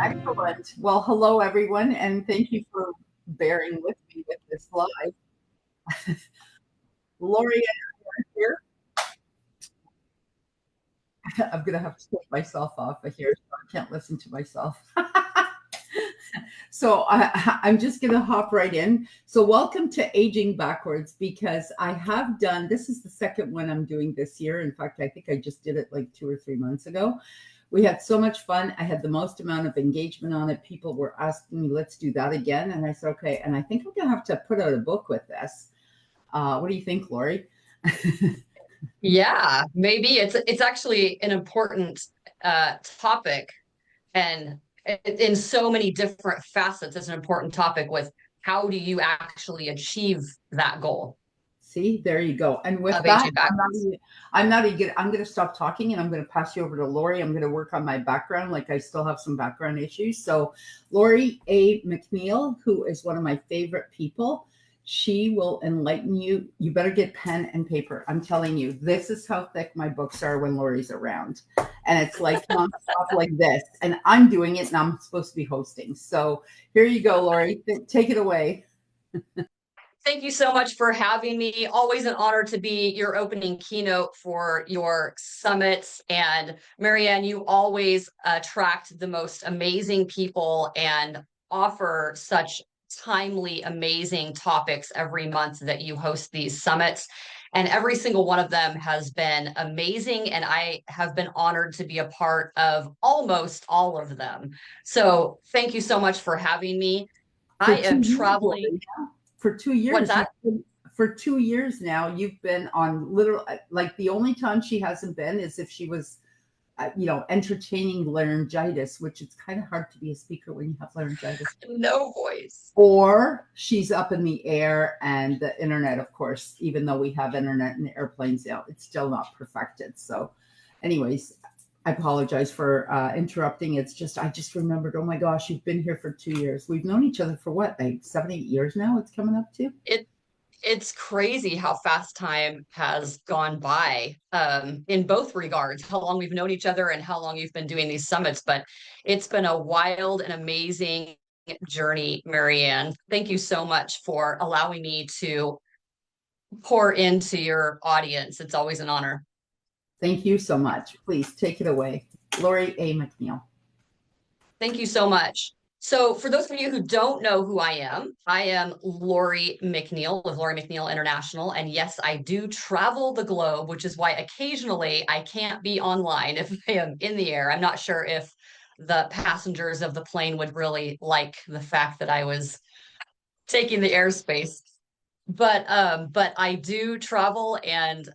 Excellent. Well, hello everyone, and thank you for bearing with me with this live. Lori here. I'm going to have to take myself off of here so I can't listen to myself. So I'm just going to hop right in. So welcome to Aging Backwards, because I have done, this is the second one I'm doing this year. In fact, I think I just did it like 2 or 3 months ago. We had so much fun. I had the most amount of engagement on it. People were asking me, let's do that again. And I said, okay. And I think I'm going to have to put out a book with this. What do you think, Lori? Yeah, maybe it's actually an important topic, and in so many different facets, it's an important topic with how do you actually achieve that goal See, there you go. And with of that, aging backwards. I'm going to stop talking and I'm going to pass you over to Lori. I'm going to work on my background. Like I still have some background issues. So Lori A. McNeil, who is one of my favorite people, she will enlighten you. You better get pen and paper. I'm telling you, this is how thick my books are when Lori's around. And it's like nonstop like this. And I'm doing it and I'm supposed to be hosting. So here you go, Lori. Take it away. Thank you so much for having me. Always an honor to be your opening keynote for your summits. And Marianne, you always attract the most amazing people and offer such timely, amazing topics every month that you host these summits. And every single one of them has been amazing. And I have been honored to be a part of almost all of them. So thank you so much for having me. For I two am years, traveling. Lori. For 2 years. What's that? For 2 years now, you've been on literal, like the only time she hasn't been is if she was, entertaining laryngitis, which it's kind of hard to be a speaker when you have laryngitis. No voice. Or she's up in the air and the internet, of course, even though we have internet in airplanes now, it's still not perfected. So, anyways, I apologize for interrupting. It's just, I just remembered, oh my gosh, you've been here for 2 years. We've known each other for what, like 7, 8 years now? It's coming up to. It it's crazy how fast time has gone by, in both regards, how long we've known each other and how long you've been doing these summits. But it's been a wild and amazing journey, Marianne. Thank you so much for allowing me to pour into your audience. It's always an honor. Thank you so much. Please take it away. Lori A. McNeil. Thank you so much. So, for those of you who don't know who I am Lori McNeil with Lori McNeil International. And yes, I do travel the globe, which is why occasionally I can't be online if I am in the air. I'm not sure if the passengers of the plane would really like the fact that I was taking the airspace. But I do travel and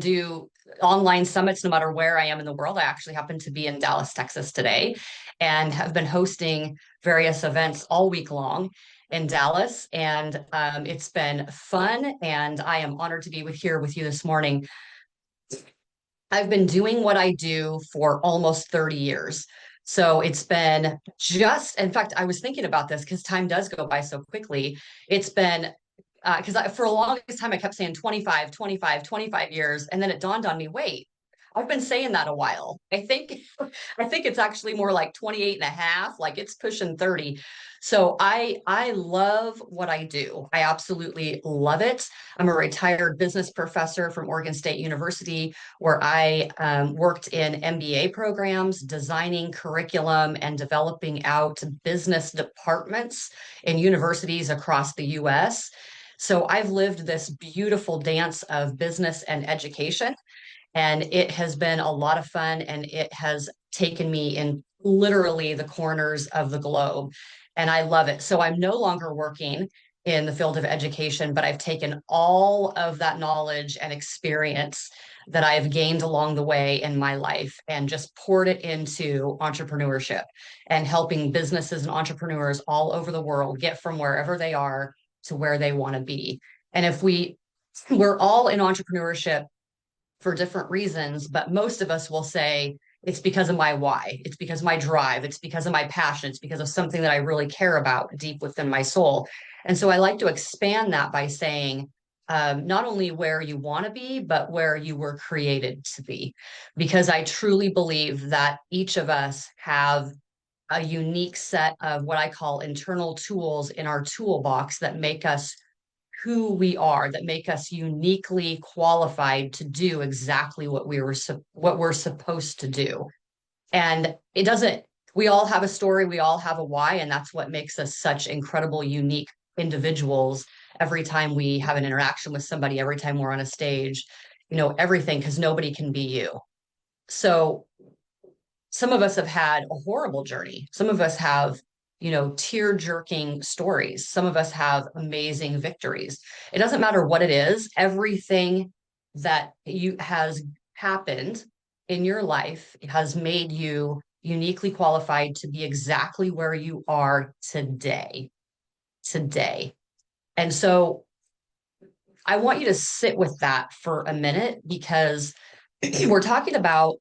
do online summits no matter where I am in the world. I actually happen to be in Dallas, Texas today, and have been hosting various events all week long in Dallas. And it's been fun, and I am honored to be here with you this morning. I've been doing what I do for almost 30 years. So it's been just, in fact, I was thinking about this because time does go by so quickly. It's been because for a longest time I kept saying 25, 25, 25 years. And then it dawned on me, wait, I've been saying that a while. I think it's actually more like 28 and a half, like it's pushing 30. So I love what I do. I absolutely love it. I'm a retired business professor from Oregon State University, where I worked in MBA programs, designing curriculum and developing out business departments in universities across the US. So I've lived this beautiful dance of business and education, and it has been a lot of fun, and it has taken me in literally the corners of the globe. And I love it. So I'm no longer working in the field of education, but I've taken all of that knowledge and experience that I've gained along the way in my life and just poured it into entrepreneurship and helping businesses and entrepreneurs all over the world get from wherever they are to where they want to be. And if we're all in entrepreneurship for different reasons, but most of us will say, it's because of my why. It's because of my drive. It's because of my passion. It's because of something that I really care about deep within my soul. And so I like to expand that by saying, not only where you want to be, but where you were created to be. Because I truly believe that each of us have a unique set of what I call internal tools in our toolbox that make us who we are, that make us uniquely qualified to do exactly what we're supposed to do. And it doesn't, we all have a story, we all have a why, and that's what makes us such incredible, unique individuals every time we have an interaction with somebody, every time we're on a stage, everything, because nobody can be you. So some of us have had a horrible journey. Some of us have, tear jerking stories. Some of us have amazing victories. It doesn't matter what it is, everything that you has happened in your life has made you uniquely qualified to be exactly where you are today. Today. And so I want you to sit with that for a minute because we're talking about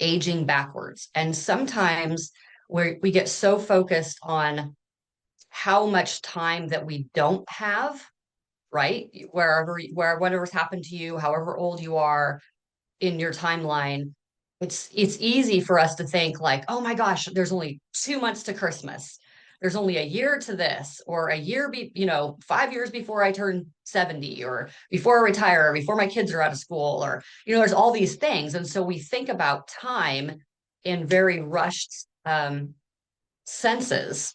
aging backwards. And sometimes we get so focused on how much time that we don't have, right? Whatever's happened to you, however old you are in your timeline, it's easy for us to think like, oh my gosh, there's only 2 months to Christmas. There's only a year to this, or a year 5 years before I turn 70, or before I retire, or before my kids are out of school, or there's all these things. And so we think about time in very rushed senses,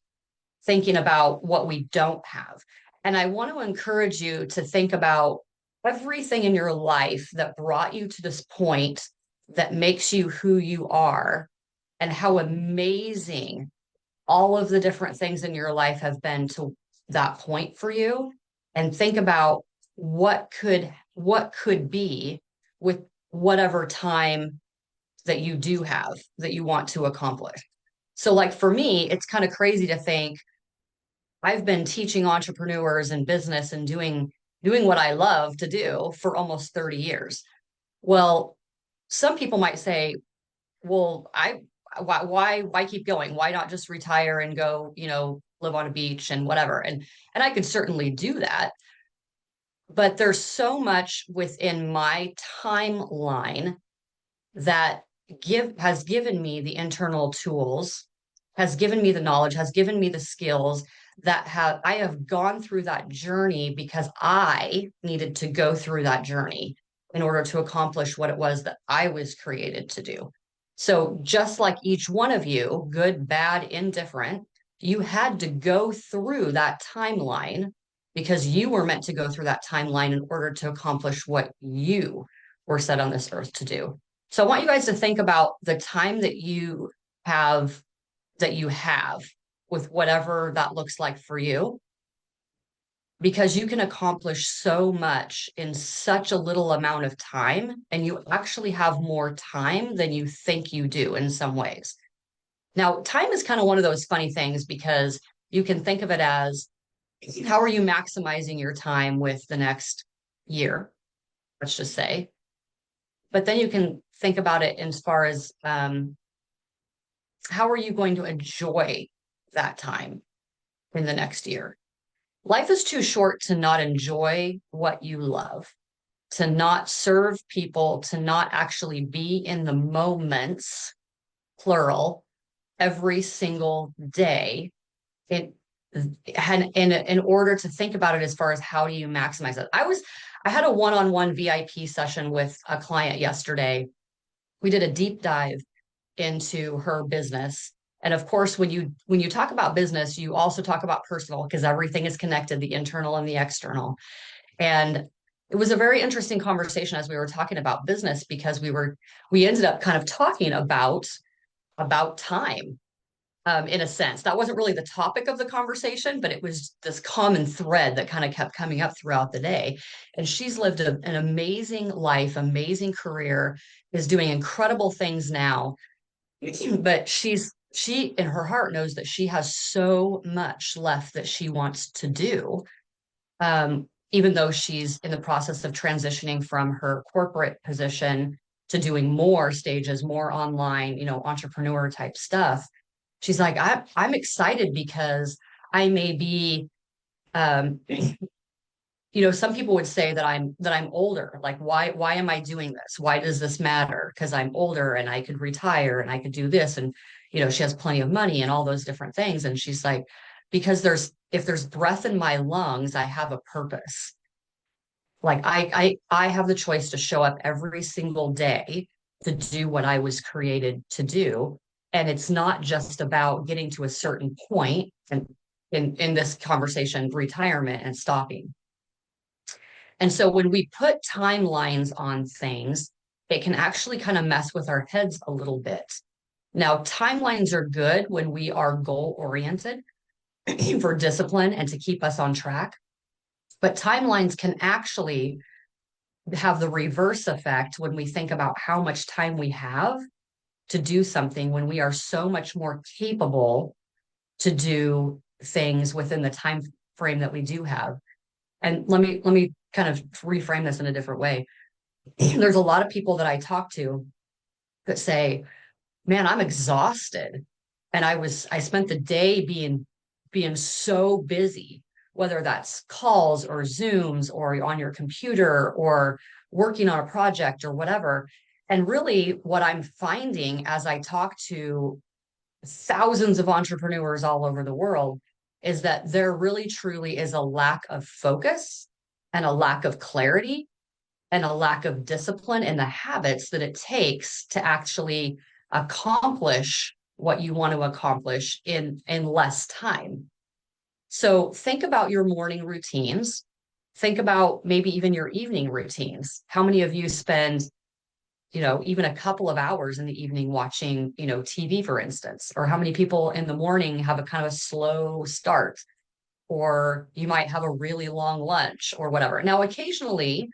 thinking about what we don't have. And I want to encourage you to think about everything in your life that brought you to this point that makes you who you are, and how amazing all of the different things in your life have been to that point for you. And think about what could be with whatever time that you do have that you want to accomplish. So like for me, it's kind of crazy to think I've been teaching entrepreneurs and business and doing what I love to do for almost 30 years. Well, some people might say, well, why keep going? Why not just retire and go, live on a beach and whatever? And I could certainly do that. But there's so much within my timeline that has given me the internal tools, has given me the knowledge, has given me the skills that I have gone through that journey because I needed to go through that journey in order to accomplish what it was that I was created to do. So just like each one of you, good, bad, indifferent, you had to go through that timeline because you were meant to go through that timeline in order to accomplish what you were set on this earth to do. So I want you guys to think about the time have that you have with whatever that looks like for you, because you can accomplish so much in such a little amount of time, and you actually have more time than you think you do in some ways. Now, time is kind of one of those funny things because you can think of it as, how are you maximizing your time with the next year, let's just say. But then you can think about it as far as how are you going to enjoy that time in the next year? Life is too short to not enjoy what you love, to not serve people, to not actually be in the moments, plural, every single day. In order to think about it as far as how do you maximize it. I had a one-on-one VIP session with a client yesterday. We did a deep dive into her business. And of course, when you talk about business, you also talk about personal, because everything is connected, the internal and the external. And it was a very interesting conversation as we were talking about business, because we ended up kind of talking about time. In a sense, that wasn't really the topic of the conversation, but it was this common thread that kind of kept coming up throughout the day. And she's lived an amazing life, amazing career, is doing incredible things now. But she in her heart knows that she has so much left that she wants to do. Even though she's in the process of transitioning from her corporate position to doing more stages, more online, entrepreneur type stuff. She's like, I'm excited because I may be some people would say that I'm older. Like, why am I doing this? Why does this matter? Because I'm older and I could retire and I could do this. And, she has plenty of money and all those different things. And she's like, because if there's breath in my lungs, I have a purpose. Like I have the choice to show up every single day to do what I was created to do. And it's not just about getting to a certain point and in this conversation, retirement and stopping. And so when we put timelines on things, it can actually kind of mess with our heads a little bit. Now, timelines are good when we are goal oriented for discipline and to keep us on track. But timelines can actually have the reverse effect when we think about how much time we have to do something when we are so much more capable to do things within the time frame that we do have. And let me kind of reframe this in a different way. There's a lot of people that I talk to that say, man, I'm exhausted. And I spent the day being so busy, whether that's calls or Zooms or on your computer or working on a project or whatever. And really what I'm finding as I talk to thousands of entrepreneurs all over the world is that there really truly is a lack of focus and a lack of clarity and a lack of discipline in the habits that it takes to actually accomplish what you want to accomplish in less time. So think about your morning routines. Think about maybe even your evening routines. How many of you spend, even a couple of hours in the evening watching, TV, for instance? Or how many people in the morning have a kind of a slow start? Or you might have a really long lunch or whatever. Now, occasionally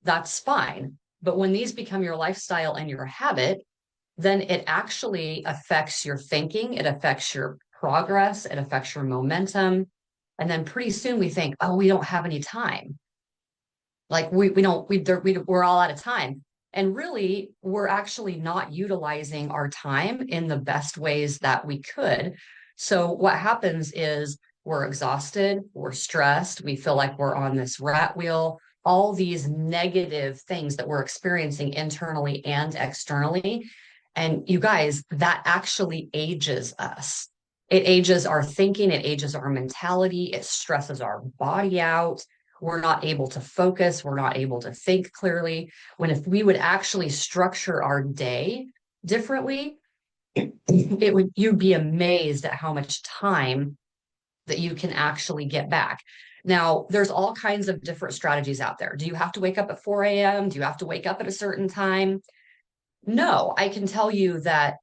that's fine. But when these become your lifestyle and your habit, then it actually affects your thinking, it affects your progress, it affects your momentum. And then pretty soon we think, oh, we don't have any time. Like we're all out of time. And really, we're actually not utilizing our time in the best ways that we could. So what happens is we're exhausted, we're stressed, we feel like we're on this rat wheel, all these negative things that we're experiencing internally and externally. And you guys, that actually ages us. It ages our thinking, it ages our mentality, it stresses our body out. We're not able to focus, we're not able to think clearly. When if we would actually structure our day differently, you'd be amazed at how much time that you can actually get back. Now, there's all kinds of different strategies out there. Do you have to wake up at 4 a.m.? Do you have to wake up at a certain time? No, I can tell you that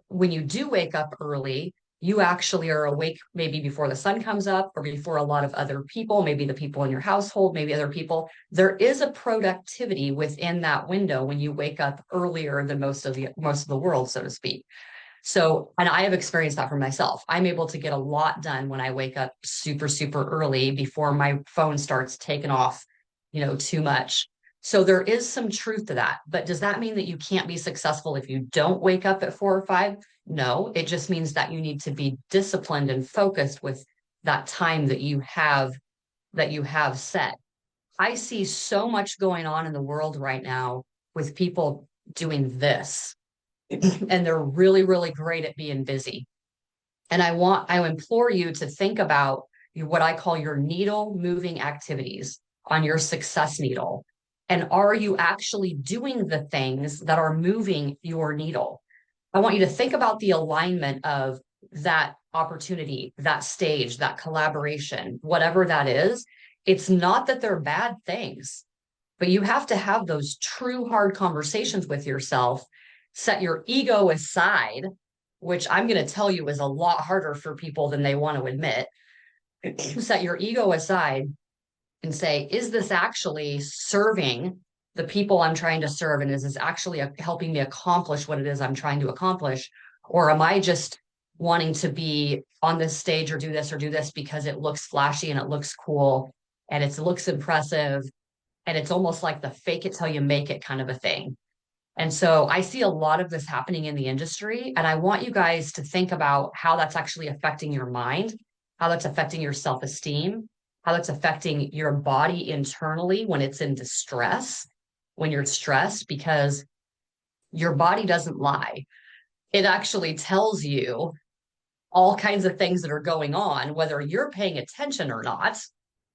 when you do wake up early, you actually are awake maybe before the sun comes up or before a lot of other people, maybe the people in your household, maybe other people. There is a productivity within that window when you wake up earlier than most of the world, so to speak. So, and I have experienced that for myself. I'm able to get a lot done when I wake up super, super early before my phone starts taking off, too much. So there is some truth to that. But does that mean that you can't be successful if you don't wake up at 4 or 5? No, it just means that you need to be disciplined and focused with that time that you have set. I see so much going on in the world right now with people doing this, and they're really, really great at being busy. And I implore you to think about what I call your needle moving activities on your success needle. And are you actually doing the things that are moving your needle? I want you to think about the alignment of that opportunity, that stage, that collaboration, whatever that is. It's not that they're bad things, but you have to have those true hard conversations with yourself, set your ego aside, which I'm going to tell you is a lot harder for people than they want to admit. Set your ego aside and say, is this actually serving the people I'm trying to serve? And is this actually helping me accomplish what it is I'm trying to accomplish? Or am I just wanting to be on this stage or do this because it looks flashy and it looks cool and it looks impressive? And it's almost like the fake it till you make it kind of a thing. And so I see a lot of this happening in the industry. And I want you guys to think about how that's actually affecting your mind, how that's affecting your self-esteem, how it's affecting your body internally when it's in distress, when you're stressed, because your body doesn't lie. It actually tells you all kinds of things that are going on, whether you're paying attention or not.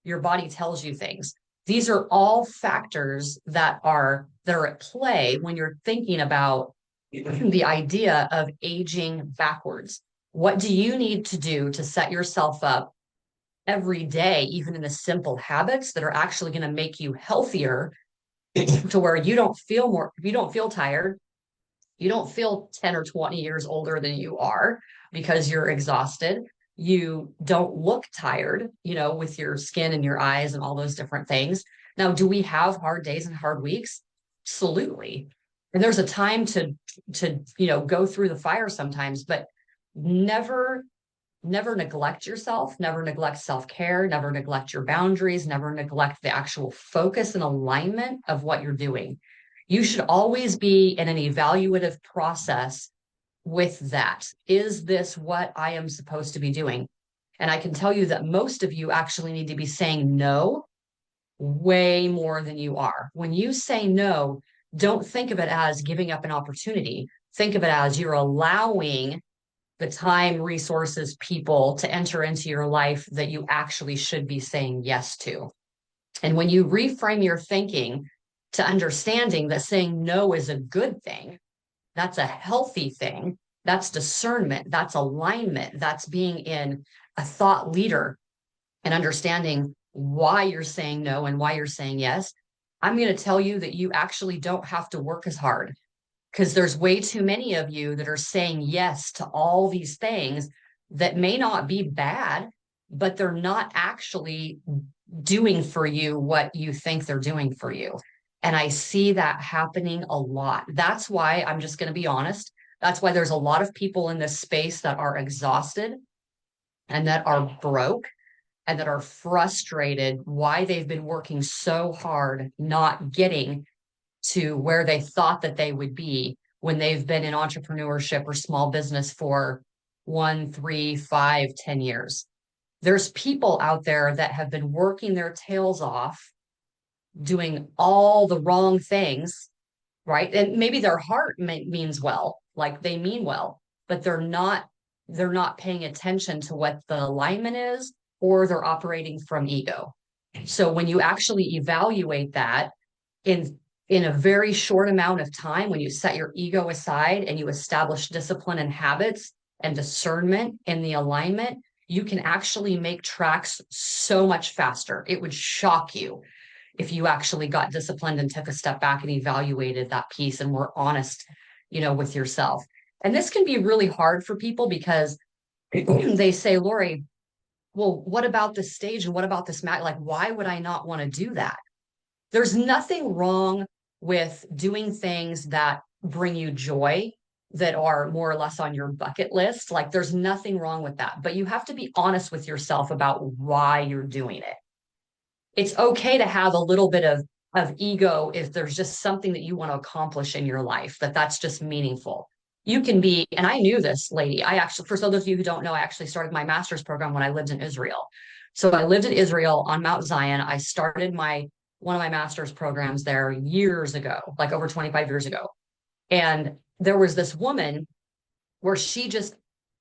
Your body tells you things. These are all factors that are at play when you're thinking about the idea of aging backwards. What do you need to do to set yourself up every day, even in the simple habits that are actually going to make you healthier, to where you don't feel tired, you don't feel 10 or 20 years older than you are because you're exhausted. You don't look tired, with your skin and your eyes and all those different things. Now, do we have hard days and hard weeks? Absolutely. And there's a time to go through the fire sometimes, but never never neglect yourself, never neglect self-care, never neglect your boundaries, never neglect the actual focus and alignment of what you're doing. You should always be in an evaluative process with that. Is this what I am supposed to be doing? And I can tell you that most of you actually need to be saying no way more than you are. When you say no, don't think of it as giving up an opportunity. Think of it as you're allowing the time, resources, people to enter into your life that you actually should be saying yes to. And when you reframe your thinking to understanding that saying no is a good thing, that's a healthy thing, that's discernment, that's alignment, that's being in a thought leader and understanding why you're saying no and why you're saying yes, I'm going to tell you that you actually don't have to work as hard, because there's way too many of you that are saying yes to all these things that may not be bad, but they're not actually doing for you what you think they're doing for you. And I see that happening a lot. That's why I'm just going to be honest. That's why there's a lot of people in this space that are exhausted and that are broke and that are frustrated why they've been working so hard, not getting to where they thought that they would be when they've been in entrepreneurship or small business for 1, 3, 5, 10 years. There's people out there that have been working their tails off, doing all the wrong things, right? And maybe their heart means well, like they mean well, but they're not paying attention to what the alignment is, or they're operating from ego. So when you actually evaluate that in in a very short amount of time, when you set your ego aside and you establish discipline and habits and discernment in the alignment, you can actually make tracks so much faster. It would shock you if you actually got disciplined and took a step back and evaluated that piece and were honest, with yourself. And this can be really hard for people because they say, Lori, well, what about this stage and what about this mat? Like, why would I not want to do that? There's nothing wrong with doing things that bring you joy, that are more or less on your bucket list. Like, there's nothing wrong with that, but you have to be honest with yourself about why you're doing it. It's okay to have a little bit of ego if there's just something that you want to accomplish in your life, that's just meaningful. You can be, and I knew this lady. I actually, for those of you who don't know, I actually started my master's program when I lived in Israel. So I lived in Israel on Mount Zion. I started one of my master's programs there years ago, like over 25 years ago. And there was this woman where she just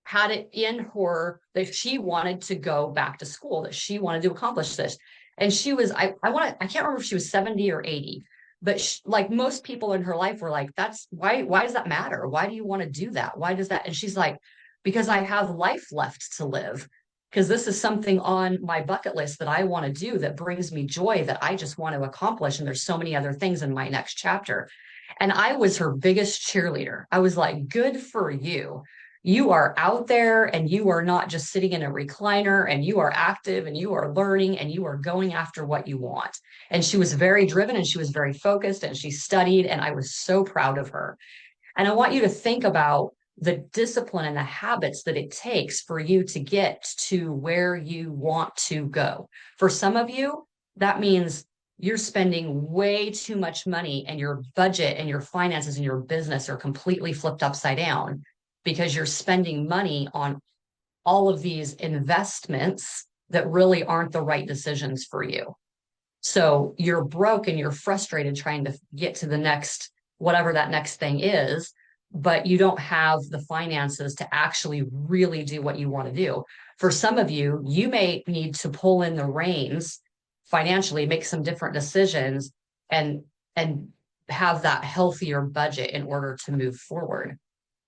had it in her that she wanted to go back to school, that she wanted to accomplish this. And she was, I can't remember if she was 70 or 80, but like most people in her life were like, that's why does that matter? Why do you want to do that? Why does that? And she's like, because I have life left to live, because this is something on my bucket list that I want to do that brings me joy, that I just want to accomplish. And there's so many other things in my next chapter. And I was her biggest cheerleader. I was like, good for you. You are out there and you are not just sitting in a recliner, and you are active and you are learning and you are going after what you want. And she was very driven and she was very focused and she studied, and I was so proud of her. And I want you to think about the discipline and the habits that it takes for you to get to where you want to go. For some of you, that means you're spending way too much money, and your budget and your finances and your business are completely flipped upside down because you're spending money on all of these investments that really aren't the right decisions for you. So you're broke and you're frustrated trying to get to the next, whatever that next thing is, but you don't have the finances to actually really do what you want to do. For some of you, you may need to pull in the reins financially, make some different decisions and and have that healthier budget in order to move forward.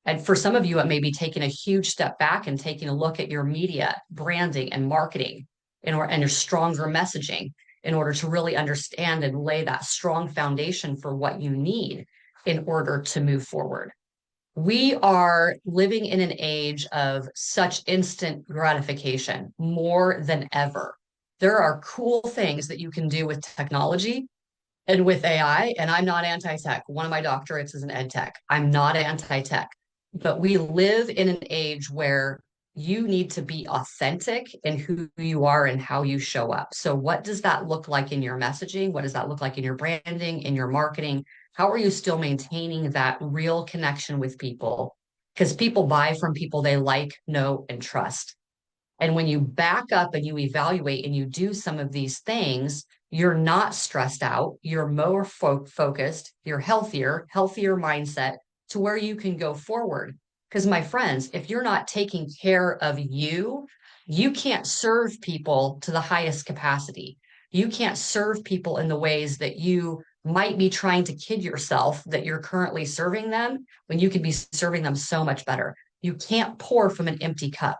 And for some of you, it may be taking a huge step back and taking a look at your media, branding, and marketing and your stronger messaging in order to really understand and lay that strong foundation for what you need in order to move forward. We are living in an age of such instant gratification more than ever. There are cool things that you can do with technology and with AI, and I'm not anti-tech. One of my doctorates is in ed tech. I'm not anti-tech, but we live in an age where you need to be authentic in who you are and how you show up. So what does that look like in your messaging? What does that look like in your branding, in your marketing? How are you still maintaining that real connection with people? Because people buy from people they like, know, and trust. And when you back up and you evaluate and you do some of these things, you're not stressed out, you're more focused, you're healthier mindset to where you can go forward. Because, my friends, if you're not taking care of you, you can't serve people to the highest capacity. You can't serve people in the ways that you might be trying to kid yourself that you're currently serving them when you could be serving them so much better. You can't pour from an empty cup.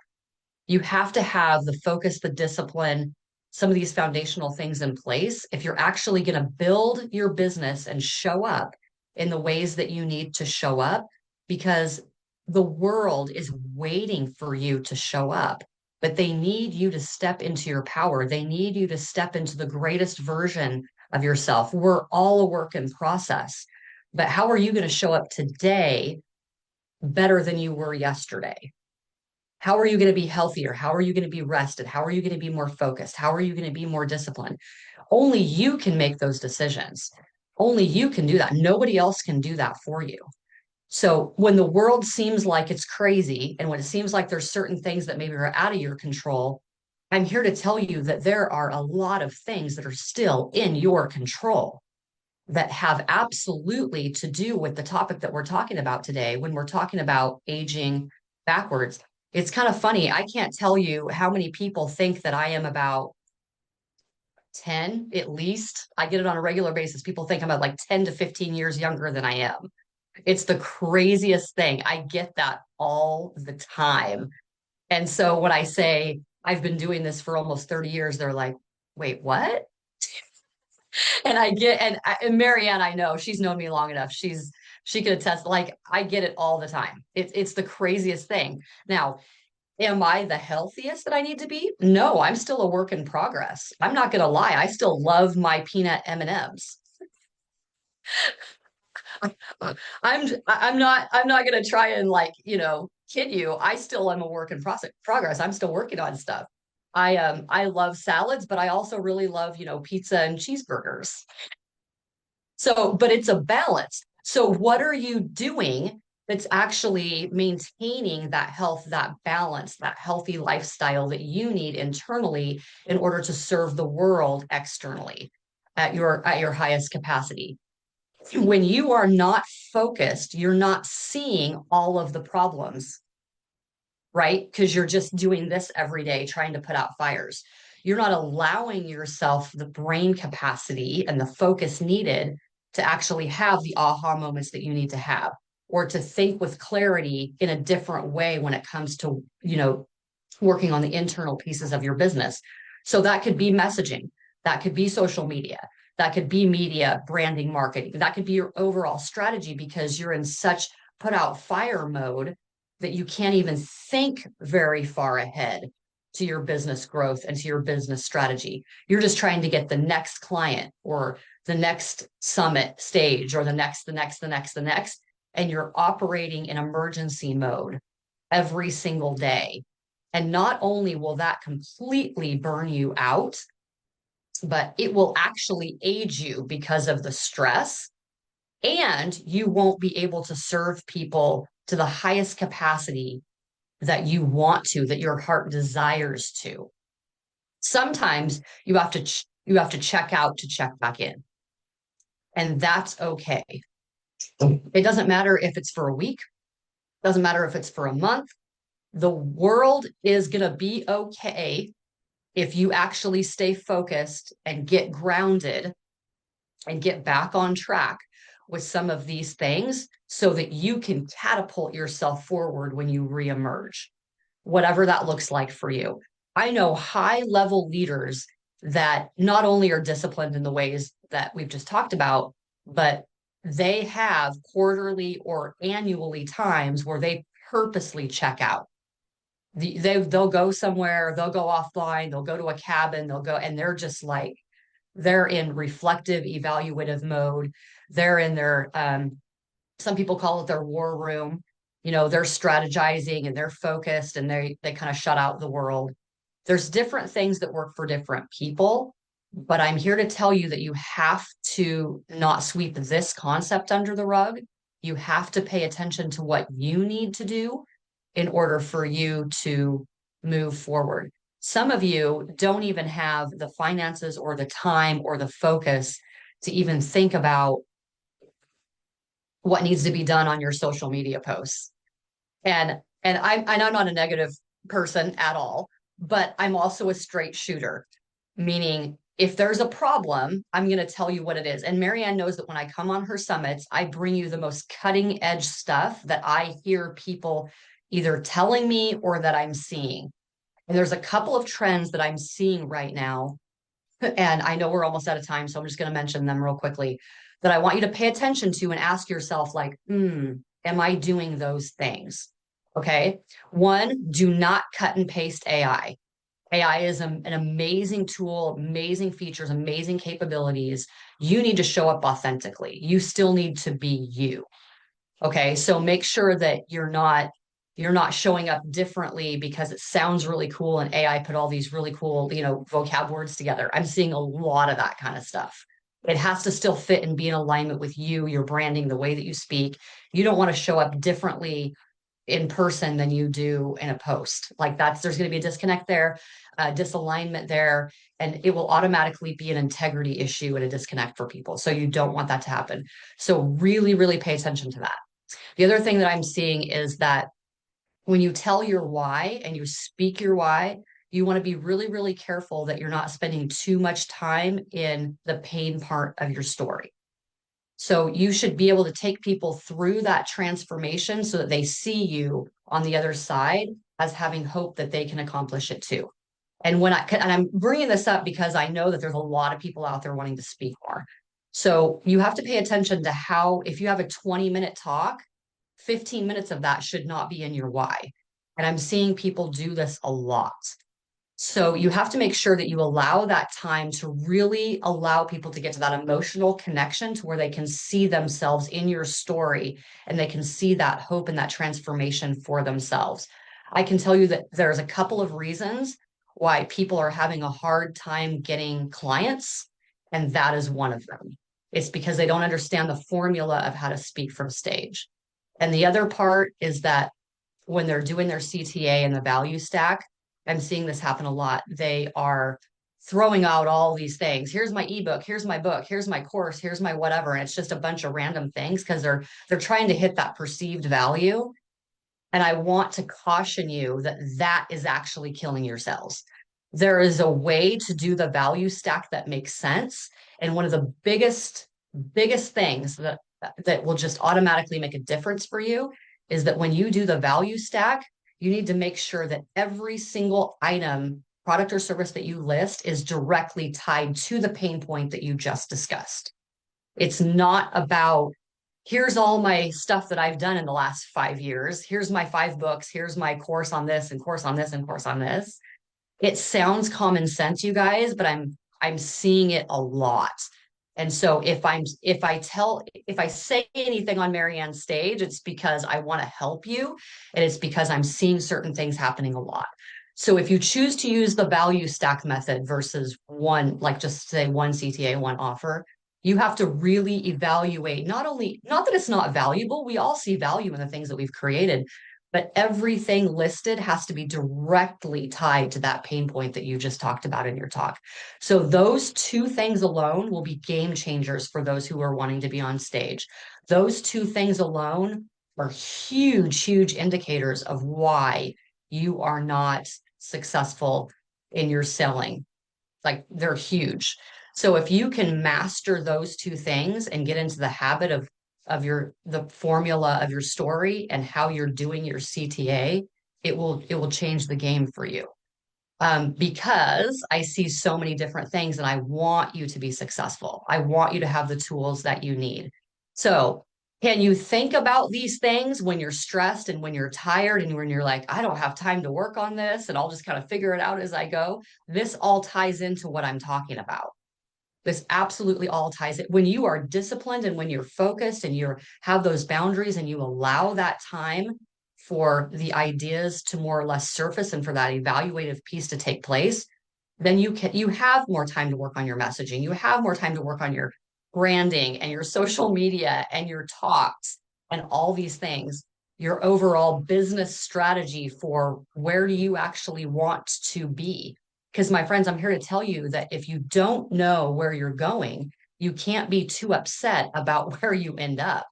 You have to have the focus, the discipline, some of these foundational things in place if you're actually going to build your business and show up in the ways that you need to show up, because the world is waiting for you to show up, but they need you to step into your power. They need you to step into the greatest version of yourself. We're all a work in process, but how are you going to show up today better than you were yesterday? How are you going to be healthier? How are you going to be rested? How are you going to be more focused? How are you going to be more disciplined? Only you can make those decisions. Only you can do that. Nobody else can do that for you. So when the world seems like it's crazy and when it seems like there's certain things that maybe are out of your control, I'm here to tell you that there are a lot of things that are still in your control that have absolutely to do with the topic that we're talking about today when we're talking about aging backwards. It's kind of funny. I can't tell you how many people think that I am about 10 at least. I get it on a regular basis. People think I'm about like 10 to 15 years younger than I am. It's the craziest thing. I get that all the time. And so when I say I've been doing this for almost 30 years, they're like, wait, what? And I get, and Marianne, I know she's known me long enough. She could attest, like, I get it all the time. It's the craziest thing. Now, am I the healthiest that I need to be? No, I'm still a work in progress. I'm not going to lie. I still love my peanut M&Ms. I'm not going to try and like, kid you. I still am a work in progress. I'm still working on stuff. I love salads, but I also really love, pizza and cheeseburgers. So, but it's a balance. So, what are you doing that's actually maintaining that health, that balance, that healthy lifestyle that you need internally in order to serve the world externally at your highest capacity? When you are not focused, you're not seeing all of the problems, right? Because you're just doing this every day, trying to put out fires. You're not allowing yourself the brain capacity and the focus needed to actually have the aha moments that you need to have, or to think with clarity in a different way when it comes to, working on the internal pieces of your business. So that could be messaging, that could be social media, that could be media, branding, marketing, that could be your overall strategy because you're in such put out fire mode that you can't even think very far ahead to your business growth and to your business strategy. You're just trying to get the next client or the next summit stage or the next, and you're operating in emergency mode every single day. And not only will that completely burn you out, but it will actually age you because of the stress, and you won't be able to serve people to the highest capacity that you want to, that your heart desires to. Sometimes you have to check out to check back in, and that's okay. It doesn't matter if it's for a week, doesn't matter if it's for a month. The world is going to be okay if you actually stay focused and get grounded and get back on track with some of these things so that you can catapult yourself forward when you reemerge, whatever that looks like for you. I know high level leaders that not only are disciplined in the ways that we've just talked about, but they have quarterly or annually times where they purposely check out. They'll go somewhere, they'll go offline, they'll go to a cabin, they'll go, and they're just like, they're in reflective, evaluative mode. They're in their, some people call it their war room. You know, they're strategizing and they're focused and they kind of shut out the world. There's different things that work for different people, but I'm here to tell you that you have to not sweep this concept under the rug. You have to pay attention to what you need to do in order for you to move forward. Some of you don't even have the finances or the time or the focus to even think about what needs to be done on your social media posts. And I'm not a negative person at all, but I'm also a straight shooter, meaning if there's a problem, I'm going to tell you what it is. And Marianne knows that when I come on her summits, I bring you the most cutting edge stuff that I hear people either telling me or that I'm seeing. And there's a couple of trends that I'm seeing right now. And I know we're almost out of time, so I'm just going to mention them real quickly that I want you to pay attention to and ask yourself, like, am I doing those things? Okay. One, do not cut and paste AI. AI is an amazing tool, amazing features, amazing capabilities. You need to show up authentically. You still need to be you. Okay. So make sure that you're not showing up differently because it sounds really cool and AI put all these really cool, vocab words together. I'm seeing a lot of that kind of stuff. It has to still fit and be in alignment with you, your branding, the way that you speak. You don't want to show up differently in person than you do in a post. Like there's going to be a disconnect there, disalignment there, and it will automatically be an integrity issue and a disconnect for people. So you don't want that to happen. So really, really pay attention to that. The other thing that I'm seeing is that when you tell your why and you speak your why, you want to be really, really careful that you're not spending too much time in the pain part of your story. So you should be able to take people through that transformation so that they see you on the other side as having hope that they can accomplish it too. And I'm bringing this up because I know that there's a lot of people out there wanting to speak more. So you have to pay attention to how, if you have a 20-minute talk, 15 minutes of that should not be in your why. And I'm seeing people do this a lot. So you have to make sure that you allow that time to really allow people to get to that emotional connection to where they can see themselves in your story and they can see that hope and that transformation for themselves. I can tell you that there's a couple of reasons why people are having a hard time getting clients, and that is one of them. It's because they don't understand the formula of how to speak from stage. And the other part is that when they're doing their CTA and the value stack, I'm seeing this happen a lot. They are throwing out all these things. Here's my ebook, here's my book, here's my course, here's my whatever. And it's just a bunch of random things because they're trying to hit that perceived value. And I want to caution you that that is actually killing your sales. There is a way to do the value stack that makes sense. And one of the biggest things that will just automatically make a difference for you is that when you do the value stack, you need to make sure that every single item, product or service that you list is directly tied to the pain point that you just discussed. It's not about, here's all my stuff that I've done in the last 5 years. Here's my 5 books. Here's my course on this and course on this and course on this. It sounds common sense, you guys, but I'm seeing it a lot. And so if I say anything on Marianne's stage, it's because I want to help you. And it's because I'm seeing certain things happening a lot. So if you choose to use the value stack method versus one, like just say one CTA, one offer, you have to really evaluate not that it's not valuable. We all see value in the things that we've created, but everything listed has to be directly tied to that pain point that you just talked about in your talk. So those two things alone will be game changers for those who are wanting to be on stage. Those two things alone are huge, huge indicators of why you are not successful in your selling. Like they're huge. So if you can master those two things and get into the habit of your the formula of your story and how you're doing your CTA, it will change the game for you. Because I see so many different things and I want you to be successful. I want you to have the tools that you need. So, can you think about these things when you're stressed and when you're tired and when you're like, I don't have time to work on this and I'll just kind of figure it out as I go? This all ties into what I'm talking about. This absolutely all ties it. When you are disciplined and when you're focused and you have those boundaries and you allow that time for the ideas to more or less surface and for that evaluative piece to take place, then you have more time to work on your messaging. You have more time to work on your branding and your social media and your talks and all these things. Your overall business strategy for where do you actually want to be? Because, my friends, I'm here to tell you that if you don't know where you're going, you can't be too upset about where you end up.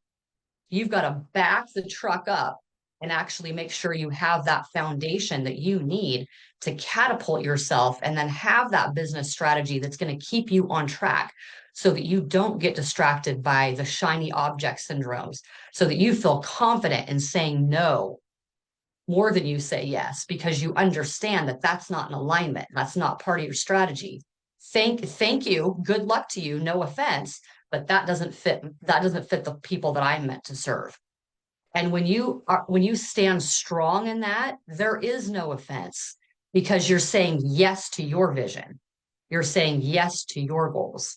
You've got to back the truck up and actually make sure you have that foundation that you need to catapult yourself and then have that business strategy that's going to keep you on track so that you don't get distracted by the shiny object syndromes, so that you feel confident in saying no more than you say yes, because you understand that that's not an alignment. That's not part of your strategy. Thank you. Good luck to you. No offense, but that doesn't fit the people that I'm meant to serve. And when you stand strong in that, there is no offense because you're saying yes to your vision. You're saying yes to your goals.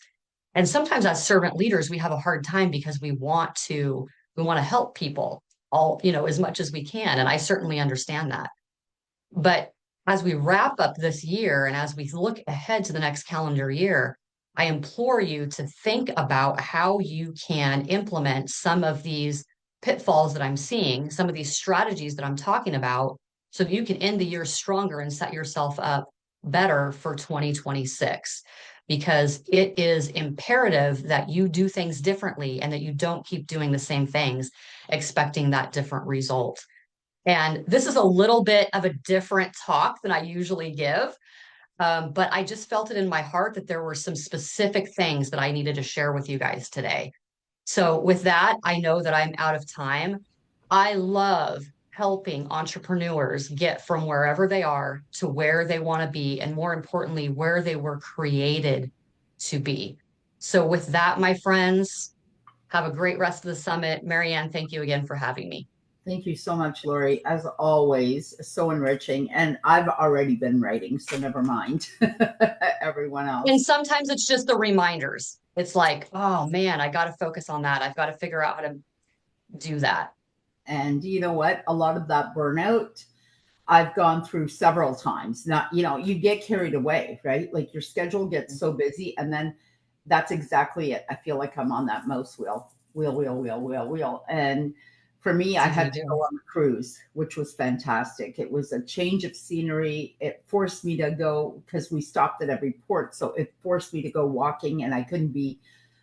And sometimes as servant leaders, we have a hard time because we want to help people all, as much as we can. And I certainly understand that. But as we wrap up this year and as we look ahead to the next calendar year, I implore you to think about how you can implement some of these pitfalls that I'm seeing, some of these strategies that I'm talking about, so that you can end the year stronger and set yourself up better for 2026. Because it is imperative that you do things differently and that you don't keep doing the same things, expecting that different result. And this is a little bit of a different talk than I usually give, but I just felt it in my heart that there were some specific things that I needed to share with you guys today. So, with that, I know that I'm out of time. I love helping entrepreneurs get from wherever they are to where they want to be, and more importantly, where they were created to be. So, with that, my friends, have a great rest of the summit. Marianne, thank you again for having me. Thank you so much, Lori. As always, so enriching. And I've already been writing, so never mind everyone And else. sometimes it's just the reminders. It's like, oh man, I got to focus on that. I've got to figure out how to do that. And you know what? A lot of that burnout I've gone through several times. Not, you get carried away, right? Like your schedule gets so busy, and then that's exactly it. I feel like I'm on that mouse wheel. And for me, It's I easy had to to go do. on a cruise, which was fantastic. It was a change of scenery. It forced me to go because we stopped at every port. So it forced me to go walking, and I couldn't be,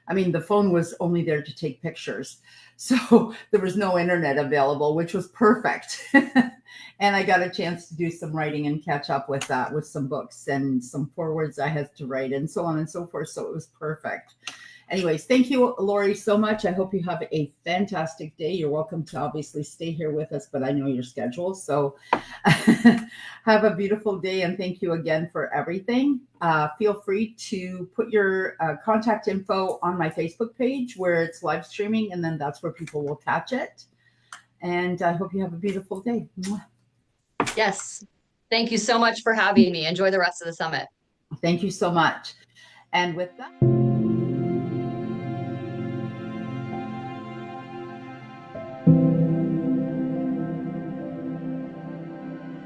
I mean, the phone was only there to take pictures. So there was no internet available, which was perfect. And I got a chance to do some writing and catch up with that with some books and some forewords I had to write and so on and so forth. So it was perfect. Anyways, thank you, Lori, so much. I hope you have a fantastic day. You're welcome to obviously stay here with us, but I know your schedule. So have a beautiful day, and thank you again for everything. Feel free to put your contact info on my Facebook page where it's live streaming, and then that's where people will catch it. And I hope you have a beautiful day. Yes. Thank you so much for having me. Enjoy the rest of the summit. Thank you so much. And with that,